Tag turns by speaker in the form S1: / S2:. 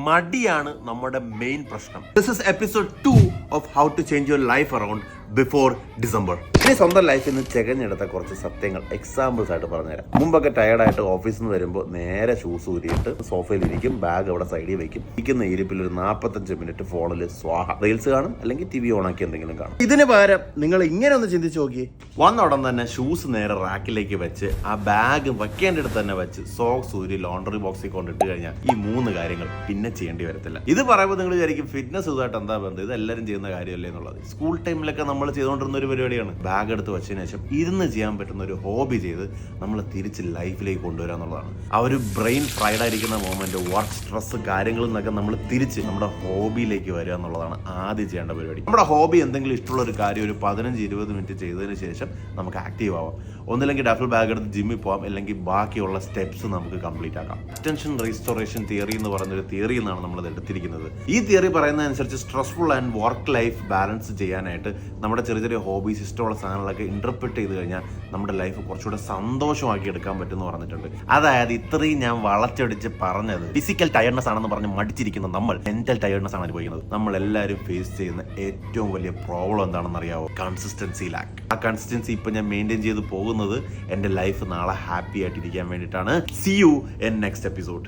S1: മടിയാണ് നമ്മുടെ മെയിൻ പ്രശ്നം. This is episode 2 of how to change your life around before December. ഇനി സ്വന്തം ലൈഫിൽ നിന്ന് ചെകഞ്ഞെടുത്ത കുറച്ച് സത്യങ്ങൾ എക്സാമ്പിൾസ് ആയിട്ട് പറഞ്ഞുതരാം. മുമ്പൊക്കെ ടയർഡായിട്ട് ഓഫീസിൽ നിന്ന് വരുമ്പോൾ നേരെ ഷൂസ് ഊരിയിട്ട് സോഫയിൽ ഇരിക്കും, ബാഗ് അവിടെ സൈഡിൽ വെക്കും. ഇരിക്കുന്ന ഇരിപ്പിൽ ഒരു 45 മിനിറ്റ് ഫോണിൽ സ്വാഹ റീൽസ് കാണും, അല്ലെങ്കിൽ TV ഓണാക്കി എന്തെങ്കിലും കാണും. ഇതിന് പകരം നിങ്ങൾ ഇങ്ങനെ ഒന്ന് ചിന്തിച്ച് നോക്കി. വന്ന ഉടൻ തന്നെ ഷൂസ് നേരെ റാക്കിലേക്ക് വെച്ച് ആ ബാഗ് വെക്കേണ്ടടുത്ത് തന്നെ വെച്ച് സോക്സ് ഊരി ലോണ്ടറി ബോക്സിൽ കൊണ്ടിട്ട് കഴിഞ്ഞാൽ ഈ 3 കാര്യങ്ങൾ പിന്നെ ചെയ്യേണ്ടി വരത്തില്ല. ഇത് പറയുമ്പോൾ നിങ്ങൾ വിചാരിക്കും ഫിറ്റ്നസ് ഇതുമായിട്ട് എന്താ ബന്ധം, ഇത് എല്ലാവരും ചെയ്യുന്ന കാര്യമല്ലേ എന്നുള്ളത്. സ്കൂൾ ടൈമിലൊക്കെ നമ്മൾ ചെയ്തുകൊണ്ടിരുന്ന ഒരു പരിപാടിയാണ്. ബാഗ് എടുത്ത് വെച്ചതിന് ശേഷം ഇരുന്ന് ചെയ്യാൻ പറ്റുന്ന ഒരു ഹോബി ചെയ്ത് നമ്മൾ തിരിച്ച് ലൈഫിലേക്ക് കൊണ്ടുവരിക എന്നുള്ളതാണ്. ആ ഒരു ബ്രെയിൻ ഫ്രൈഡ് ആയിരിക്കുന്ന മൊമെന്റ്, വർക്ക് സ്ട്രെസ് കാര്യങ്ങളിൽ നിന്നൊക്കെ നമ്മൾ തിരിച്ച് നമ്മുടെ ഹോബിയിലേക്ക് വരിക എന്നുള്ളതാണ് ആദ്യം ചെയ്യേണ്ട പരിപാടി. നമ്മുടെ ഹോബി എന്തെങ്കിലും ഇഷ്ടമുള്ള ഒരു കാര്യം ഒരു 15-20 മിനിറ്റ് ചെയ്തതിന് ശേഷം നമുക്ക് ആക്റ്റീവ് ആവാം. ഒന്നില്ലെങ്കിൽ ഡഫിൾ ബാഗ് എടുത്ത് ജിമ്മിൽ പോകാം, അല്ലെങ്കിൽ ബാക്കിയുള്ള സ്റ്റെപ്സ് നമുക്ക് കംപ്ലീറ്റ് ആക്കാം. അറ്റൻഷൻ റീസ്റ്റോറേഷൻ തിയറി എന്ന് പറയുന്നൊരു തിയറി എന്നാണ് നമ്മളത് എടുത്തിരിക്കുന്നത്. ഈ തിയറി പറയുന്നതനുസരിച്ച് stressful and work life balance ചെയ്യാനായിട്ട് നമ്മുടെ ചെറിയ ചെറിയ ഹോബീസ്, ഇഷ്ടമുള്ള സാധനങ്ങളൊക്കെ ഇന്റർപ്രിറ്റ് ചെയ്ത് കഴിഞ്ഞാൽ നമ്മുടെ ലൈഫ് കുറച്ചുകൂടെ സന്തോഷമാക്കി എടുക്കാൻ പറ്റുമെന്ന് പറഞ്ഞിട്ടുണ്ട്. അതായത് ഇത്രയും ഞാൻ വളച്ചൊടിച്ച് പറഞ്ഞത് ഫിസിക്കൽ ടയർഡ്നെസ് ആണെന്ന് പറഞ്ഞ് മടിച്ചിരിക്കുന്ന നമ്മൾ മെന്റൽ ടയർഡ്നെസ് ആണ് അനുഭവിക്കുന്നത്. നമ്മൾ എല്ലാവരും ഫേസ് ചെയ്യുന്ന ഏറ്റവും വലിയ പ്രോബ്ലം എന്താണെന്ന് അറിയാവോ? കൺസിസ്റ്റൻസി ലാക്ക്. ആ കൺസിസ്റ്റൻസി ഇപ്പൊ ഞാൻ മെയിൻറ്റെയിൻ ചെയ്ത് പോകുന്നത് എൻ്റെ ലൈഫ് നാളെ ഹാപ്പി ആയിട്ടിരിക്കാൻ വേണ്ടിയിട്ടാണ്. See you in next episode.